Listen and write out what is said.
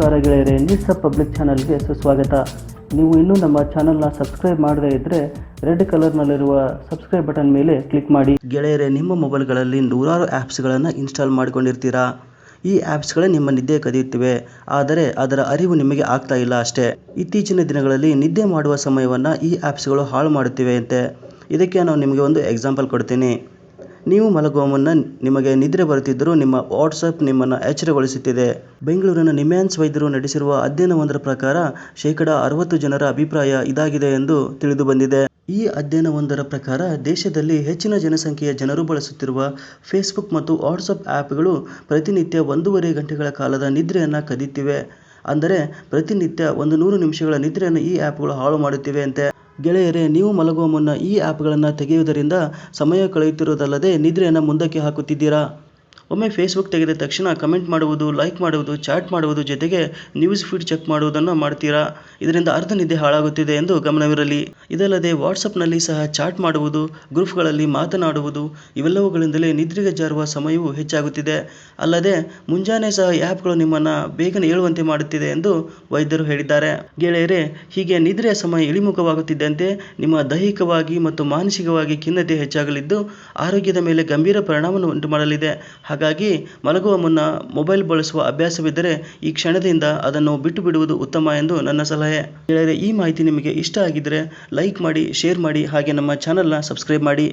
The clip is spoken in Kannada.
ನಮಸ್ಕಾರ ಗೆಳೆಯರೆ, ನ್ಯೂಸ್ ಪಬ್ಲಿಕ್ ಚಾನಲ್ಗೆ ಸುಸ್ವಾಗತ. ನೀವು ಇನ್ನೂ ನಮ್ಮ ಚಾನಲ್ನ ಸಬ್ಸ್ಕ್ರೈಬ್ ಮಾಡದೇ ಇದ್ದರೆ ರೆಡ್ ಕಲರ್ನಲ್ಲಿರುವ ಸಬ್ಸ್ಕ್ರೈಬ್ ಬಟನ್ ಮೇಲೆ ಕ್ಲಿಕ್ ಮಾಡಿ. ಗೆಳೆಯರೆ, ನಿಮ್ಮ ಮೊಬೈಲ್ಗಳಲ್ಲಿ ನೂರಾರು ಆ್ಯಪ್ಸ್ಗಳನ್ನು ಇನ್ಸ್ಟಾಲ್ ಮಾಡಿಕೊಂಡಿರ್ತೀರಾ. ಈ ಆ್ಯಪ್ಸ್ಗಳೇ ನಿಮ್ಮ ನಿದ್ದೆ ಕದಿಯುತ್ತಿವೆ, ಆದರೆ ಅದರ ಅರಿವು ನಿಮಗೆ ಆಗ್ತಾ ಇಲ್ಲ ಅಷ್ಟೇ. ಇತ್ತೀಚಿನ ದಿನಗಳಲ್ಲಿ ನಿದ್ದೆ ಮಾಡುವ ಸಮಯವನ್ನು ಈ ಆ್ಯಪ್ಸ್ಗಳು ಹಾಳು ಮಾಡುತ್ತಿವೆ ಅಂತೆ. ಇದಕ್ಕೆ ನಾನು ನಿಮಗೆ ಒಂದು ಎಕ್ಸಾಂಪಲ್ ಕೊಡ್ತೀನಿ. ನೀವು ಮಲಗುವ ಮುನ್ನ ನಿಮಗೆ ನಿದ್ರೆ ಬರುತ್ತಿದ್ದರೂ ನಿಮ್ಮ ವಾಟ್ಸಪ್ ನಿಮ್ಮನ್ನು ಎಚ್ಚರಗೊಳಿಸುತ್ತಿದೆ. ಬೆಂಗಳೂರಿನ ನಿಮ್ಹಾನ್ಸ್ ವೈದ್ಯರು ನಡೆಸಿರುವ ಅಧ್ಯಯನವೊಂದರ ಪ್ರಕಾರ 60% ಜನರ ಅಭಿಪ್ರಾಯ ಇದಾಗಿದೆ ಎಂದು ತಿಳಿದು ಬಂದಿದೆ. ಈ ಅಧ್ಯಯನವೊಂದರ ಪ್ರಕಾರ ದೇಶದಲ್ಲಿ ಹೆಚ್ಚಿನ ಸಂಖ್ಯೆಯ ಜನರು ಬಳಸುತ್ತಿರುವ ಫೇಸ್ಬುಕ್ ಮತ್ತು ವಾಟ್ಸಪ್ ಆ್ಯಪ್ಗಳು ಪ್ರತಿನಿತ್ಯ 1.5 ಗಂಟೆಗಳ ಕಾಲದ ನಿದ್ರೆಯನ್ನು ಕದಿಯುತ್ತಿವೆ. ಅಂದರೆ ಪ್ರತಿನಿತ್ಯ 100 ನಿಮಿಷಗಳ ನಿದ್ರೆಯನ್ನು ಈ ಆ್ಯಪ್ಗಳು ಹಾಳು ಮಾಡುತ್ತಿವೆ ಅಂತೆ. ಗೆಳೆಯರೇ, ನೀವು ಮಲಗುವ ಮುನ್ನ ಈ ಆ್ಯಪ್ಗಳನ್ನು ತೆಗೆಯುವುದರಿಂದ ಸಮಯ ಕಳೆಯುತ್ತಿರುವುದಲ್ಲದೆ ನಿದ್ರೆಯನ್ನು ಮುಂದಕ್ಕೆ ಹಾಕುತ್ತಿದ್ದೀರಾ. ಒಮ್ಮೆ ಫೇಸ್ಬುಕ್ ತೆಗೆದ ತಕ್ಷಣ ಕಮೆಂಟ್ ಮಾಡುವುದು, ಲೈಕ್ ಮಾಡುವುದು, ಚಾಟ್ ಮಾಡುವುದು ಜೊತೆಗೆ ನ್ಯೂಸ್ ಫೀಡ್ ಚೆಕ್ ಮಾಡುವುದನ್ನು ಮಾಡ್ತೀರಾ. ಇದರಿಂದ ಅರ್ಧ ನಿದ್ದೆ ಹಾಳಾಗುತ್ತಿದೆ ಎಂದು ಗಮನವಿರಲಿ. ಇದಲ್ಲದೆ ವಾಟ್ಸಪ್ನಲ್ಲಿ ಸಹ ಚಾಟ್ ಮಾಡುವುದು, ಗ್ರೂಪ್ಗಳಲ್ಲಿ ಮಾತನಾಡುವುದು ಇವೆಲ್ಲವುಗಳಿಂದಲೇ ನಿದ್ರೆಗೆ ಜಾರುವ ಸಮಯವು ಹೆಚ್ಚಾಗುತ್ತಿದೆ. ಅಲ್ಲದೆ ಮುಂಜಾನೆ ಸಹ ಆ್ಯಪ್ಗಳು ನಿಮ್ಮನ್ನು ಬೇಗನೆ ಏಳುವಂತೆ ಮಾಡುತ್ತಿದೆ ಎಂದು ವೈದ್ಯರು ಹೇಳಿದ್ದಾರೆ. ಗೆಳೆಯರೇ, ಹೀಗೆ ನಿದ್ರೆಯ ಸಮಯ ಇಳಿಮುಖವಾಗುತ್ತಿದ್ದಂತೆ ನಿಮ್ಮ ದೈಹಿಕವಾಗಿ ಮತ್ತು ಮಾನಸಿಕವಾಗಿ ಖಿನ್ನತೆ ಹೆಚ್ಚಾಗಲಿದ್ದು ಆರೋಗ್ಯದ ಮೇಲೆ ಗಂಭೀರ ಪರಿಣಾಮವನ್ನು ಉಂಟು ಮಾಡಲಿದೆ. ಹಾಗಾಗಿ ಮಲಗುವ ಮುನ್ನ ಮೊಬೈಲ್ ಬಳಸುವ ಅಭ್ಯಾಸವಿದ್ದರೆ ಈ ಕ್ಷಣದಿಂದ ಅದನ್ನು ಬಿಟ್ಟು ಬಿಡುವುದು ಉತ್ತಮ ಎಂದು ನನ್ನ ಸಲಹೆ. ಗೆಳೆಯರೇ, ಈ ಮಾಹಿತಿ ನಿಮಗೆ ಇಷ್ಟ ಆಗಿದ್ದರೆ ಲೈಕ್ ಮಾಡಿ, ಶೇರ್ ಮಾಡಿ, ಹಾಗೆ ನಮ್ಮ ಚಾನಲ್ನ ಸಬ್ಸ್ಕ್ರೈಬ್ ಮಾಡಿ.